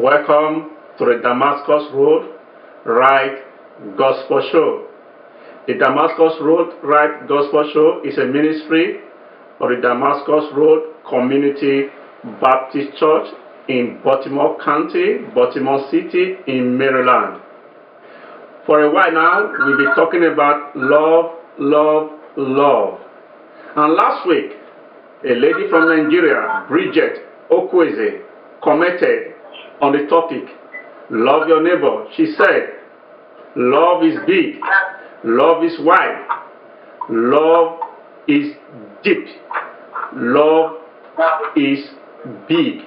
Welcome to the Damascus Road Right Gospel Show. The Damascus Road Right Gospel Show is a ministry of the Damascus Road Community Baptist Church in Baltimore County, Baltimore City in Maryland. For a while now, we'll be talking about love, love, love. And last week, a lady from Nigeria, Bridget Okweze, commented on the topic, love your neighbor. She said, love is big, love is wide, love is deep, love is big.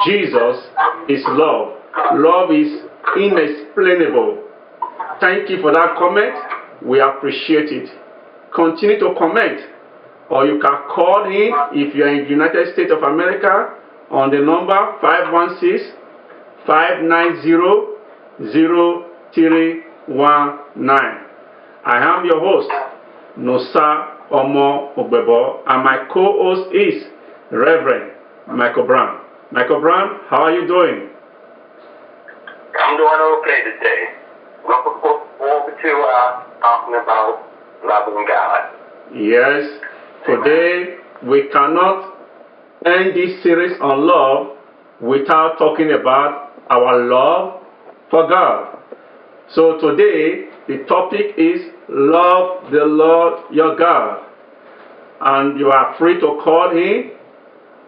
Jesus is love. Love is inexplainable. Thank you for that comment. We appreciate it. Continue to comment, or you can call in if you are in the United States of America on the number 516-590-0319. I am your host, Nosa Omo Ogbebo, and my co-host is Reverend Michael Brown. Michael Brown, how are you doing? I'm doing okay today. Looking forward to talking about loving God. Yes, today we cannot end this series on love without talking about our love for God. So today the topic is love the Lord your God. And you are free to call in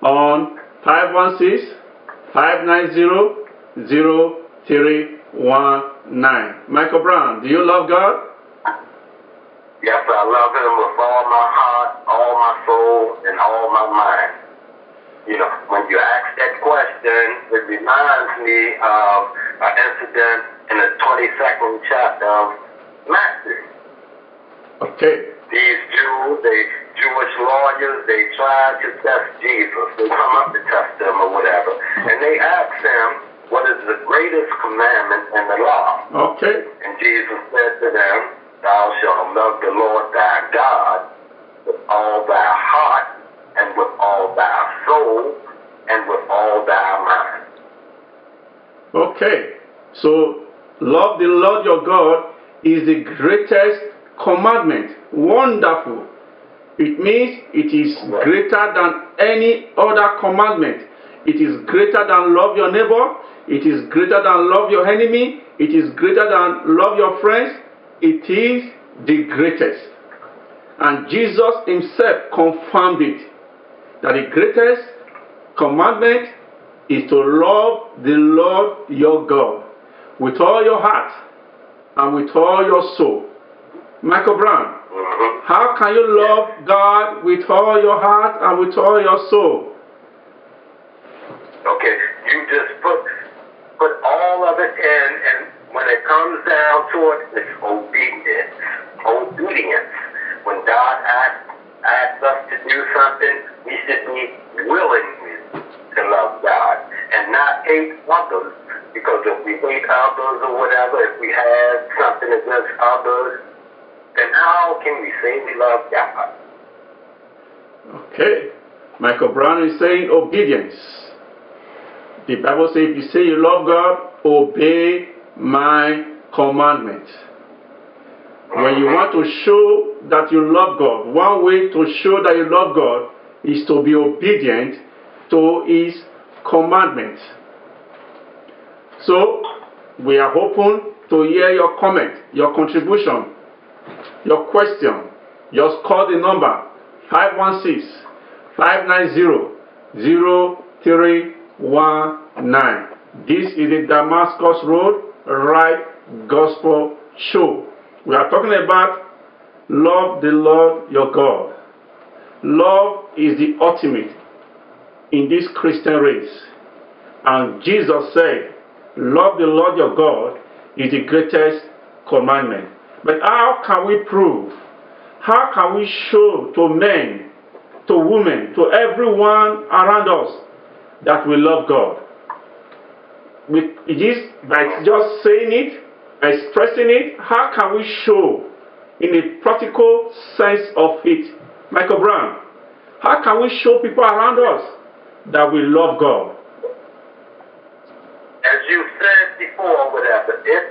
on 516-590-0319. Michael Brown, do you love God? Yes, I love Him with all my heart, all my soul, and all my mind. You know, when you ask that question, it reminds me of an incident in the 22nd chapter of Matthew. Okay. These Jewish lawyers, they tried to test Jesus. They come up to test him or whatever. And they asked him, what is the greatest commandment in the law? Okay. And Jesus said to them, thou shalt love the Lord thy God with all thy heart, and with all thy soul, and with all thy mind. Okay. So, love the Lord your God is the greatest commandment. Wonderful. It means it is greater than any other commandment. It is greater than love your neighbor. It is greater than love your enemy. It is greater than love your friends. It is the greatest. And Jesus himself confirmed it, that the greatest commandment is to love the Lord your God with all your heart and with all your soul. Michael Brown, how can you love God with all your heart and with all your soul? Okay, you just put all of it in, and when it comes down to it, it's obedience. Obedience. When God asks us to do something, we should be willing to love God and not hate others. Because if we hate others or whatever, if we have something against others, then how can we say we love God? Okay. Michael Brown is saying obedience. The Bible says if you say you love God, obey my commandments. When you want to show that you love God, one way to show that you love God is to be obedient to His commandments. So, we are open to hear your comment, your contribution, your question. Just call the number 516-590-0319. This is the Damascus Road Right Gospel Show. We are talking about love the Lord your God. Love is the ultimate in this Christian race. And Jesus said, love the Lord your God is the greatest commandment. But how can we prove? How can we show to men, to women, to everyone around us that we love God? It is by just saying it, expressing it. How can we show in a practical sense of it? Michael Brown, how can we show people around us that we love God? As you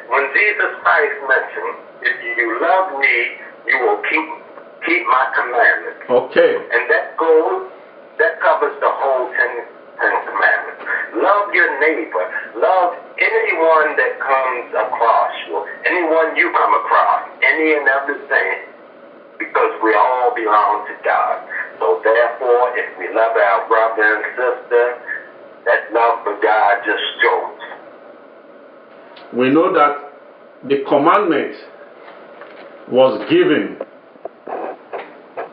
when Jesus Christ mentioned, if you love me, you will keep my commandments. Okay. And that covers the whole Ten Commandments. Love your neighbor. Love anyone that comes across you, anyone you come across, any and everything, because we all belong to God. So therefore, if we love our brother and sister, that love for God just shows. We know that the commandment was given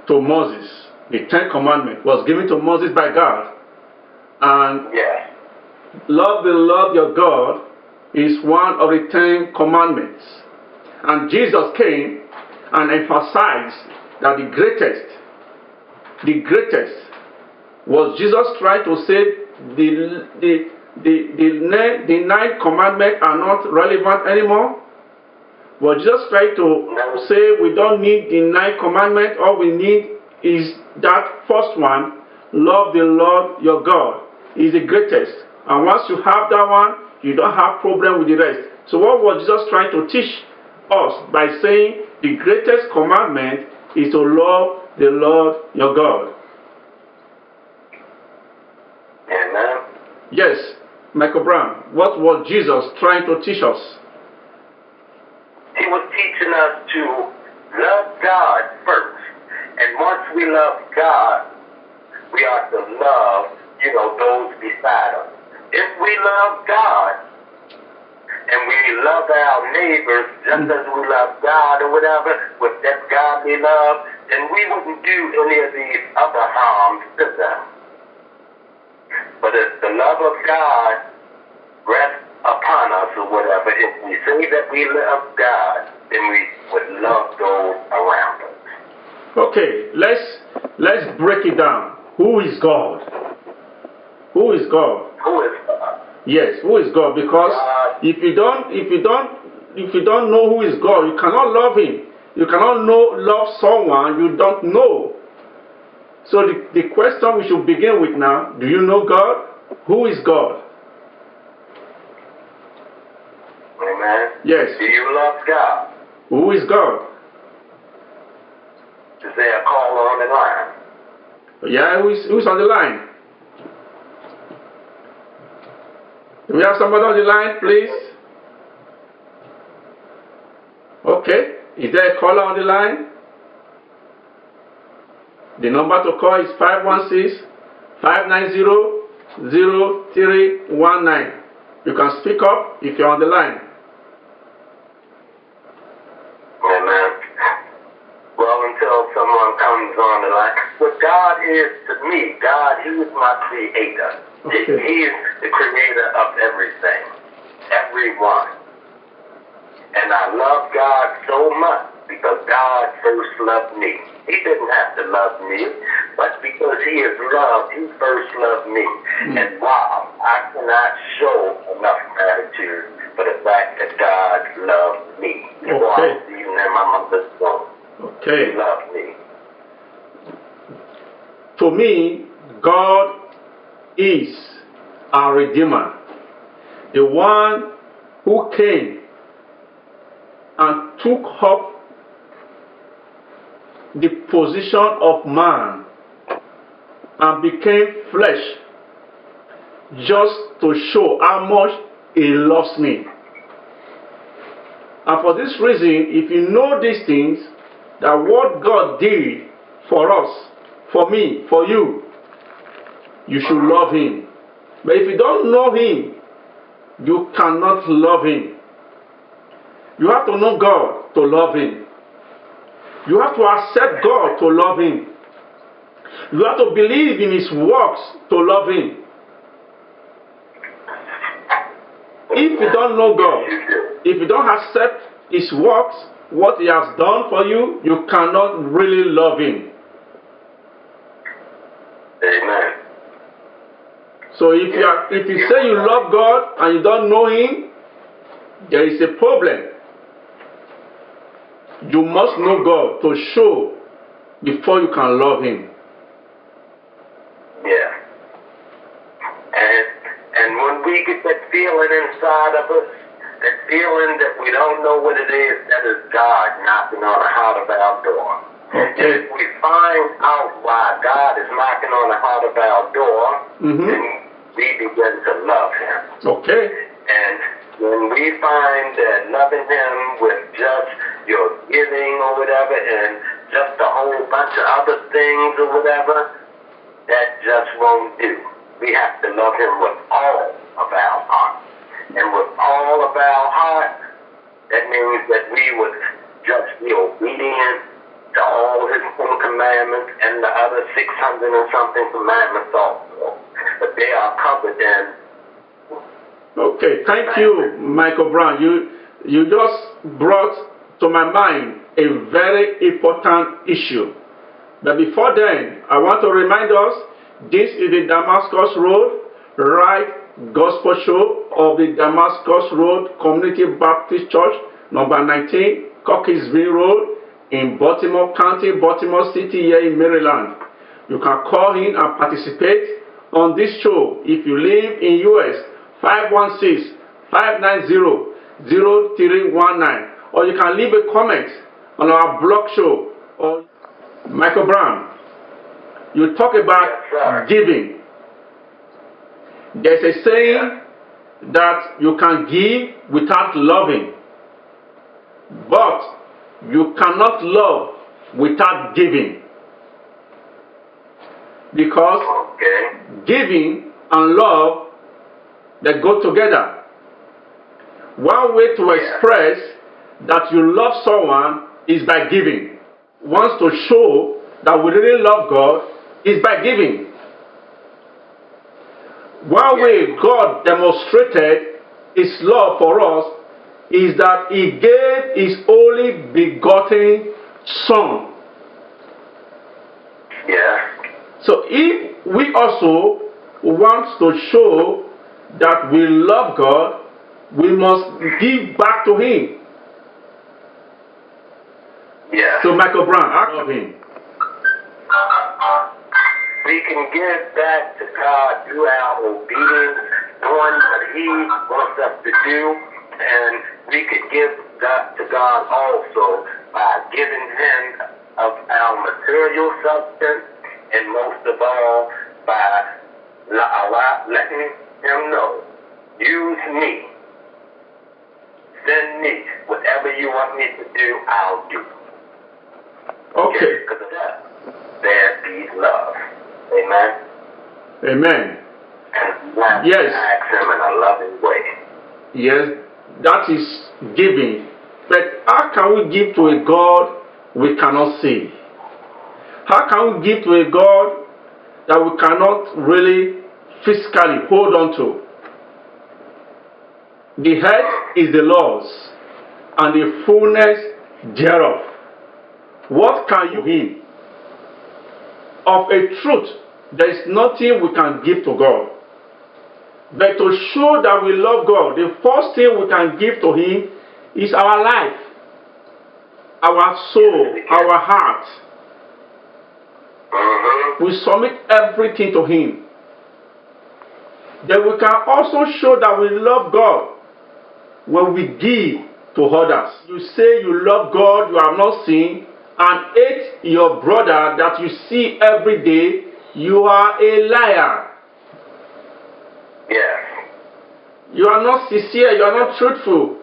to Moses. The 10 Commandments was given to Moses by God. And yes, love the Lord your God is one of the 10 Commandments. And Jesus came and emphasized that the greatest was Jesus trying to say the 9 commandments are not relevant anymore. Was Jesus trying to say we don't need the 9 commandments, all we need is that first one, love the Lord your God, is the greatest. And once you have that one, you don't have problem with the rest. So what was Jesus trying to teach us by saying the greatest commandment is to love the Lord your God? Amen. Yes, Michael Brown, what was Jesus trying to teach us? He was teaching us to love God first. And once we love God, we are to love, those beside us. If we love God and we love our neighbors just as we love God or whatever, with that godly love, then we wouldn't do any of these other harms to them. But if the love of God rests upon us or whatever, if we say that we love God, then we would love those around us. Okay, let's break it down. Who is God? Who is God? Who is God? Yes, who is God? Because if you don't know who is God, you cannot love Him. You cannot love someone you don't know. So the question we should begin with now: do you know God? Who is God? Amen. Yes. Do you love God? Who is God? Is there a caller on the line? Yeah, who's on the line? Do we have somebody on the line, please? Okay. Is there a caller on the line? The number to call is 516-590-0319. You can speak up if you're on the line. Amen. Well, until someone comes on the line, what God is to me, God, He is my creator. Okay. He is the creator of everything, everyone. And I love God so much because God first loved me. He didn't have to love me, but because He is love, He first loved me. And wow, I cannot show enough gratitude for the fact that God loved me. Before I was even in my mother's womb. Okay. He loved me. To me, God is our Redeemer, the one who came and took up the position of man and became flesh just to show how much He loves me. And for this reason, if you know these things, that what God did for us, for me, for you, you should love Him. But if you don't know Him, you cannot love Him. You have to know God to love Him. You have to accept God to love Him. You have to believe in His works to love Him. If you don't know God, if you don't accept His works, what He has done for you, you cannot really love Him. Amen. So if you say you love God and you don't know Him, there is a problem. You must know God to show before you can love Him. Yeah. And when we get that feeling inside of us that feeling that we don't know what it is, that is God knocking on the heart of our door. Okay. And if we find out why God is knocking on the heart of our door, then we begin to love Him. Okay. And when we find that loving Him with just your giving or whatever, and just a whole bunch of other things or whatever, that just won't do. We have to love Him with all of our heart. And with all of our heart, that means that we would just be obedient to all His commandments and the other 600 and something commandments also. But they are covered in. Okay, thank you, Michael Brown. You just brought to my mind a very important issue. But before then, I want to remind us, this is the Damascus Road Right Gospel Show of the Damascus Road Community Baptist Church, number 19, Cockeysville Road, in Baltimore County, Baltimore City, here in Maryland. You can call in and participate on this show if you live in US, 516-590-0319, or you can leave a comment on our blog show. Or Michael Brown, you talk about giving. There's a saying that you can give without loving, but you cannot love without giving. Because giving and love, they go together. One way to express that you love someone is by giving. One to show that we really love God is by giving. One way God demonstrated His love for us is that He gave His only begotten Son. So if we also want to show that we love God, we must give back to Him. So Michael Brown, ask of Him. We can give back to God through our obedience, doing what He wants us to do, and we could give to God also by giving Him of our material substance, and most of all by letting Him know, use me, send me, whatever you want me to do, I'll do. Okay. Because of that, there be love. Amen. Amen. And yes. Ask Him in a loving way. Yes, that is giving. But how can we give to a God we cannot see? How can we give to a God that we cannot really physically hold on to? The head is the Lord's, and the fullness thereof. What can you give? Of a truth, there is nothing we can give to God. But to show that we love God, the first thing we can give to Him is our life, our soul, our heart. We submit everything to Him. Then we can also show that we love God when we give to others. You say you love God you have not seen, and hate your brother that you see every day, you are a liar. You are not sincere, you are not truthful.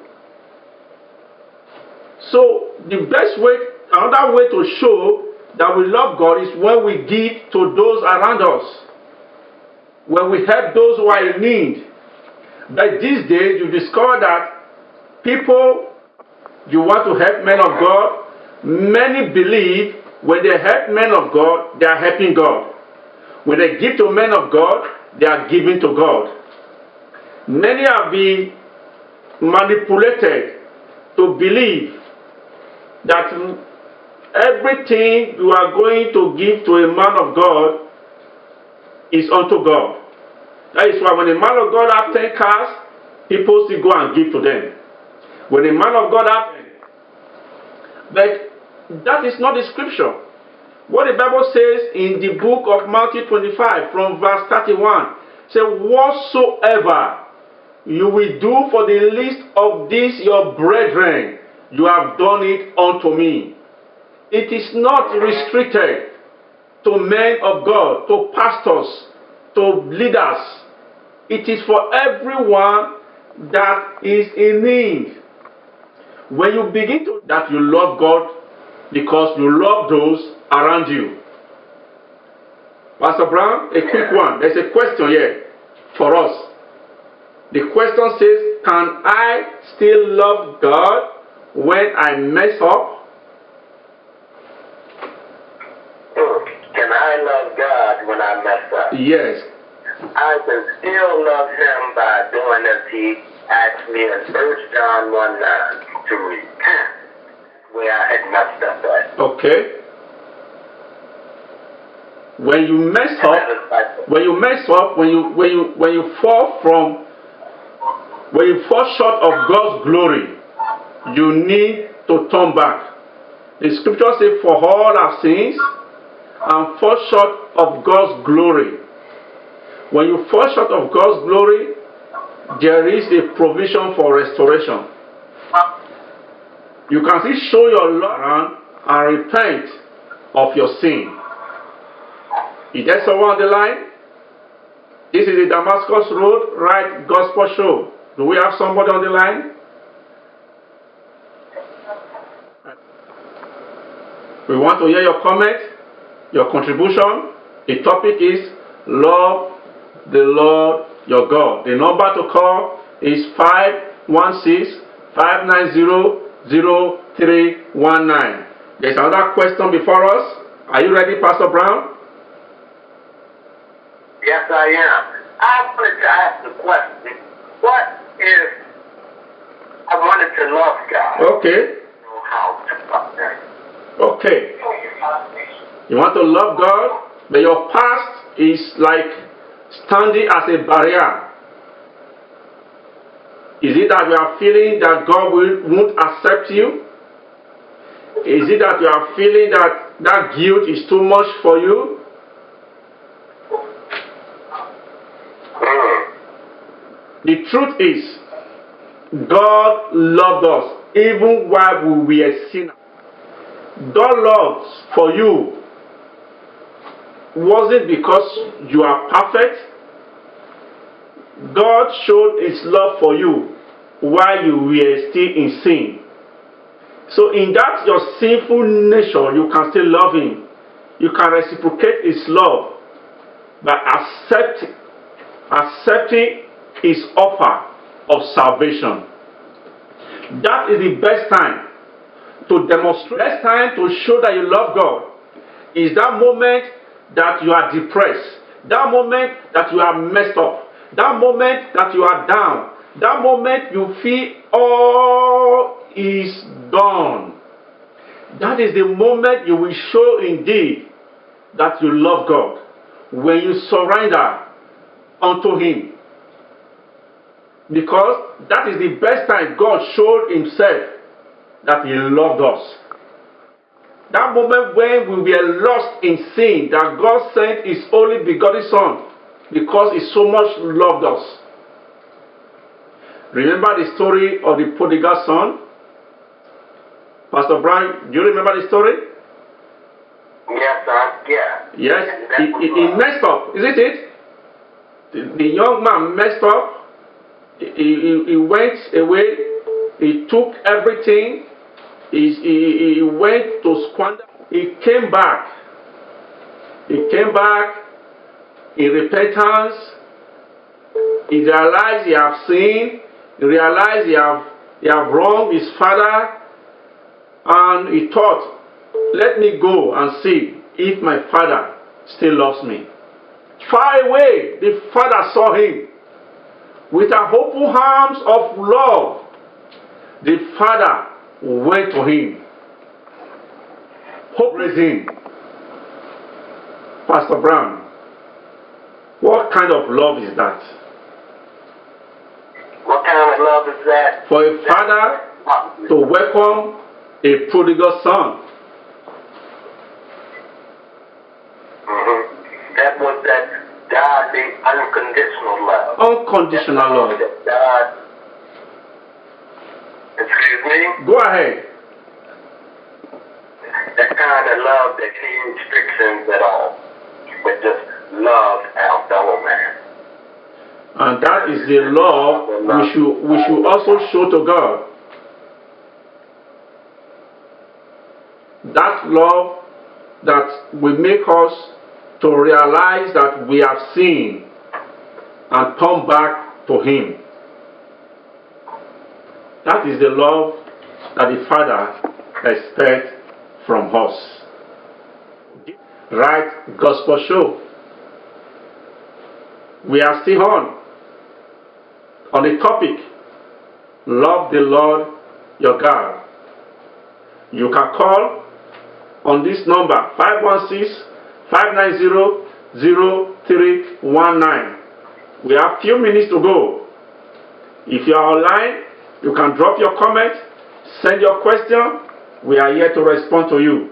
So the best way, another way to show that we love God is when we give to those around us, when we help those who are in need. But these days you discover that people, you want to help men of God, many believe when they help men of God, they are helping God. When they give to men of God, they are giving to God. Many have been manipulated to believe that everything you are going to give to a man of God is unto God. That is why when a man of God has 10 cars, people still go and give to them. When a man of God has, but that is not the scripture. What the Bible says in the book of Matthew 25 from verse 31, says, whatsoever you will do for the least of these your brethren, you have done it unto me. It is not restricted to men of God, to pastors, to leaders. It is for everyone that is in need. When you begin to that you love God because you love those around you. Pastor Brown, a quick one. There's a question here for us. The question says, can I still love God when I mess up? Can I love God when I mess up? Yes. I can still love him by doing as he asked me in 1 John 1:9 to repent where I had messed up at. Okay. When you mess up, when you fall short of God's glory, you need to turn back. The scripture says, for all our sins and fall short of God's glory. When you fall short of God's glory, there is a provision for restoration. You can still show your love around and repent of your sin. Is there someone on the line? This is the Damascus Road Right Gospel Show. Do we have somebody on the line? We want to hear your comment, your contribution. The topic is love the Lord your God. The number to call is 516-590-0319. There's another question before us. Are you ready, Pastor Brown? Yes, I am. I wanted to ask the question, what if I wanted to love God? Okay. Know how to love him. Okay. You want to love God, but your past is like standing as a barrier. Is it that you are feeling that God won't accept you? Is it that you are feeling that that guilt is too much for you? The truth is, God loved us even while we were sinners. God loves for you wasn't because you are perfect. God showed his love for you while you were still in sin. So in that your sinful nature, you can still love him. You can reciprocate his love by accepting his offer of salvation. That is the best time to demonstrate, best time to show that you love God is that moment that you are depressed, that moment that you are messed up, that moment that you are down, that moment you feel all is done. That is the moment you will show indeed that you love God, when you surrender unto him. Because that is the best time God showed himself that he loved us. That moment when we were lost in sin, that God sent his only begotten Son because he so much loved us. Remember the story of the prodigal son? Pastor Brian, do you remember the story? Yes, yeah. Yes, he messed up, isn't it? The young man messed up. He went away. He took everything. He went to squander. He came back. He came back in repentance. He realized he have sinned. He realized he have wronged his father. And he thought, let me go and see if my father still loves me. Far away, the father saw him. With her open arms of love, the father went to him. Hope raised him. Pastor Brown, what kind of love is that? What kind of love is that? For a father to welcome a prodigal son. That was that godly, unconditional love. Unconditional love. That God, excuse me? Go ahead. That kind of love that any restrictions at all, but just love our fellow man. And that is the love we should also show to God. That love that will make us to realize that we have sinned and come back to Him. That is the love that the Father expects from us. Right Gospel Show. We are still on the topic, love the Lord your God. You can call on this number 516-590-0319. We have few minutes to go. If you are online, you can drop your comment, send your question. We are here to respond to you.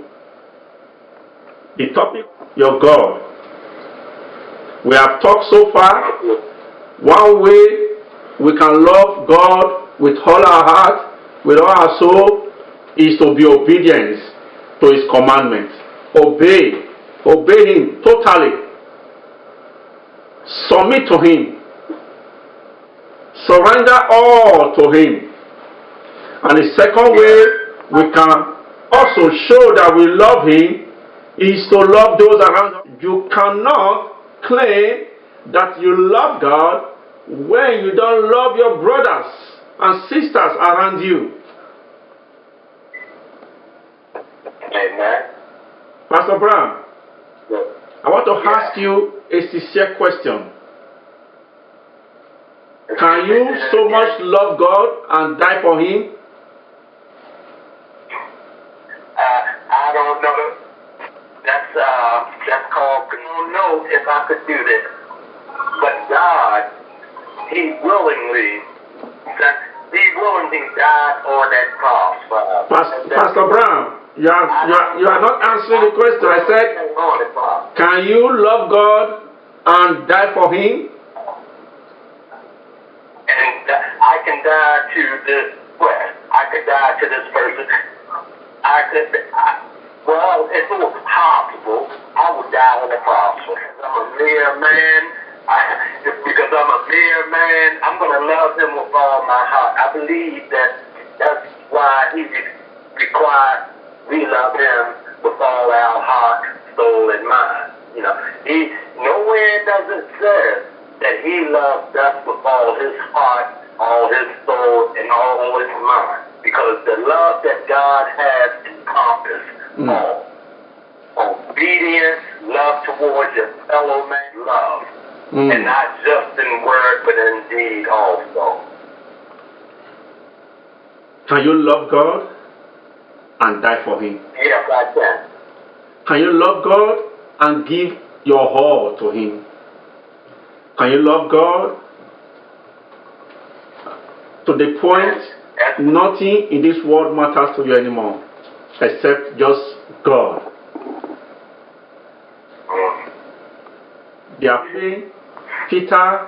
The topic, your God. We have talked so far. One way we can love God with all our heart, with all our soul, is to be obedient to His commandments. Obey Him totally. Submit to Him. Surrender all to Him. And the second way we can also show that we love Him is to love those around us. You cannot claim that you love God when you don't love your brothers and sisters around you. Amen. Pastor Brown, Yes. I want to ask you a sincere question. Can you so much love God and die for Him? I don't know. That's called, I don't know if I could do this. But God, He willingly died on that cross for us. Pastor Brown, you are not answering the question. I said, can you love God and die for Him? And I can die to this, I could die to this person. Well, if it was possible, I would die on the cross. I'm a mere man. Because I'm a mere man, I'm going to love Him with all my heart. I believe that's why He required we love Him with all our heart, soul, and mind. You know, nowhere does it say that He loved us with all His heart, all His soul, and all His mind. Because the love that God has encompasses all. Obedience, love towards your fellow man, love. And not just in word, but in deed also. Can you love God and die for Him? Yes, I can. Can you love God and give your all to Him? Can you love God to the point nothing in this world matters to you anymore except just God? They are praying. Peter,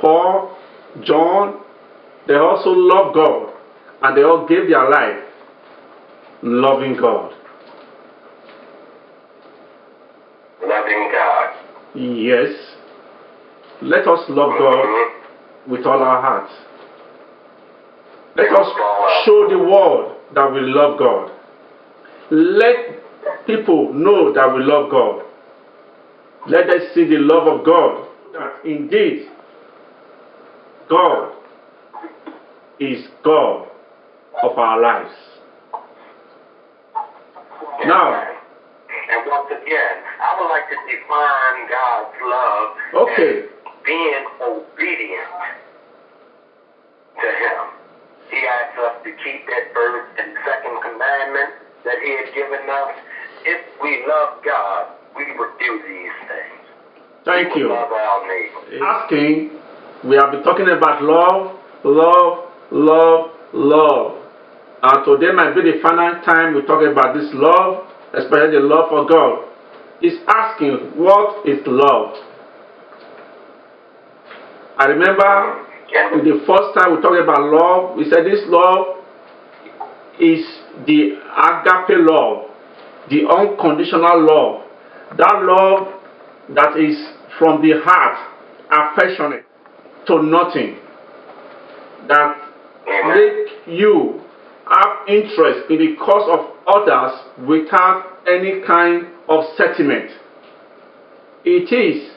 Paul, John, they also love God, and they all gave their life loving God. Loving God. Yes. Let us love God with all our hearts. Let us show the world that we love God. Let people know that we love God. Let them see the love of God. That indeed, God is God of our lives. Now, and once again, I would like to define God's love as being obedient to Him. He asks us to keep that first and second commandment that He had given us. If we love God, we would do these things. Thank you. Love our neighbor. Asking, we have been talking about love, love, love, love. And today might be the final time we talk about this love, especially the love for God. It's asking, what is love? I remember the first time we talked about love, we said this love is the agape love, the unconditional love. That love that is from the heart, affectionate to nothing, that make you have interest in the cause of others without any kind of sentiment. It is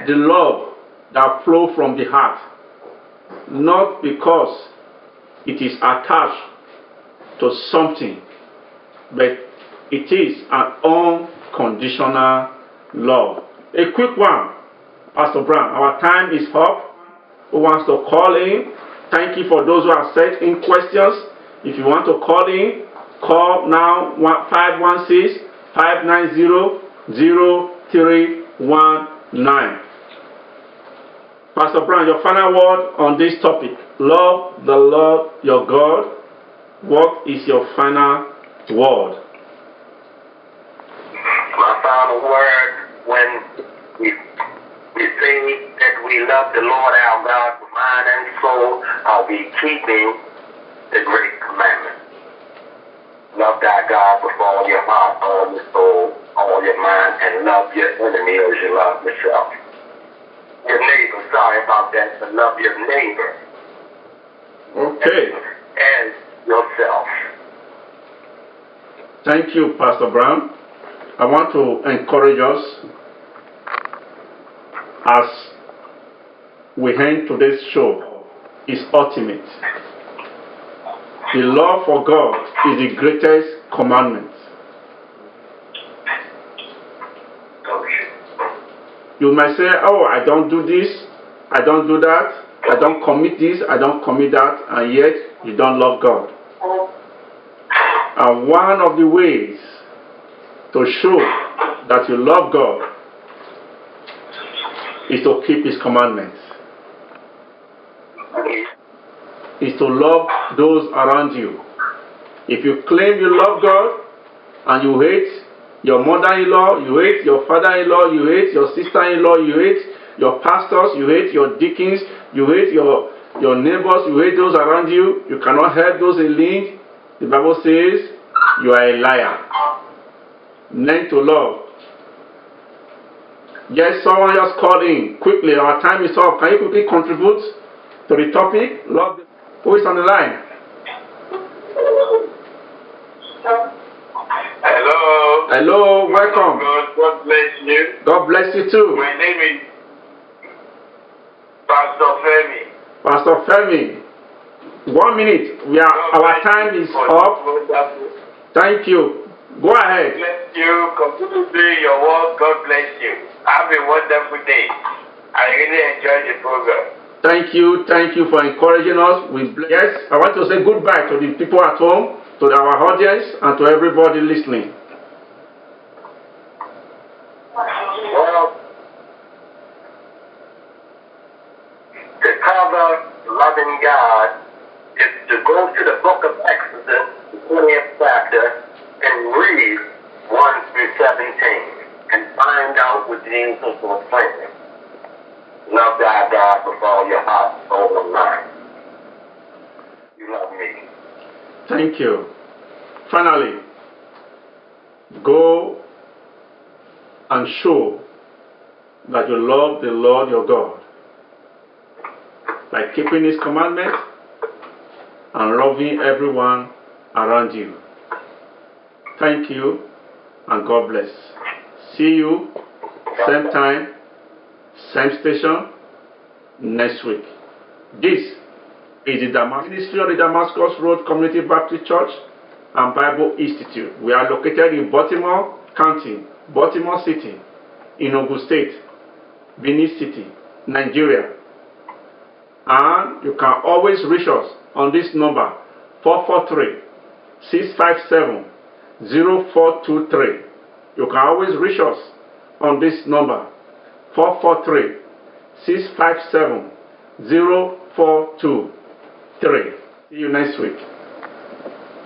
the love that flows from the heart, not because it is attached to something, but it is an unconditional love. A quick one, Pastor Brown. Our time is up. Who wants to call in? Thank you for those who have sent in questions. If you want to call in, call now 516-590-0319. Pastor Brown, your final word on this topic. Love the Lord your God. What is your final word? My final word, when we say that we love the Lord our God with mind and soul, are we keeping the great commandment? Love thy God with all your heart, all your soul, all your mind, and love your enemy as you love yourself. Your neighbor, sorry about that, but love your neighbor. Okay. And yourself. Thank you, Pastor Brown. I want to encourage us as we end today's show is ultimate. The love for God is the greatest commandment. You might say, oh, I don't do this, I don't do that, I don't commit this, I don't commit that, and yet you don't love God. And one of the ways to show that you love God is to keep His commandments. Is to love those around you. If you claim you love God and you hate your mother-in-law, you hate your father-in-law, you hate your sister-in-law, you hate your pastors, you hate your deacons, you hate your neighbors, you hate those around you, you cannot help those in need, the Bible says you are a liar. Learn to love. Yes, someone just called in. Quickly, our time is up. Can you quickly contribute to the topic? Love. Who is on the line? Hello. Hello, welcome. God bless you. God bless you too. My name is Pastor Femi. Pastor Femi. 1 minute. Our time is up. Thank you. Go ahead. God bless you. Continue doing your work. God bless you. Have a wonderful day. I really enjoyed the program. Thank you for encouraging us. Yes, I want to say goodbye to the people at home, to our audience, and to everybody listening. Well, to cover loving God is to go to the book of Exodus, the 20th chapter, and read 1 through 17, and find out what Jesus was saying. Love thy God with all your heart, soul, and mind. You love me. Thank you. Finally, go and show that you love the Lord your God by keeping His commandments and loving everyone around you. Thank you and God bless. See you same time, same station next week. This is the Ministry of the Damascus Road Community Baptist Church and Bible Institute. We are located in Baltimore County, Baltimore City, in Ogun State, Benin City, Nigeria. And you can always reach us on this number 443-657-0423. You can always reach us on this number 443-657-0423. See you next week.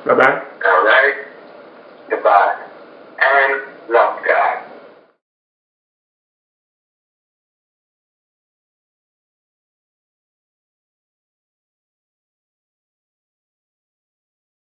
Bye-bye. All right. Goodbye. And love God.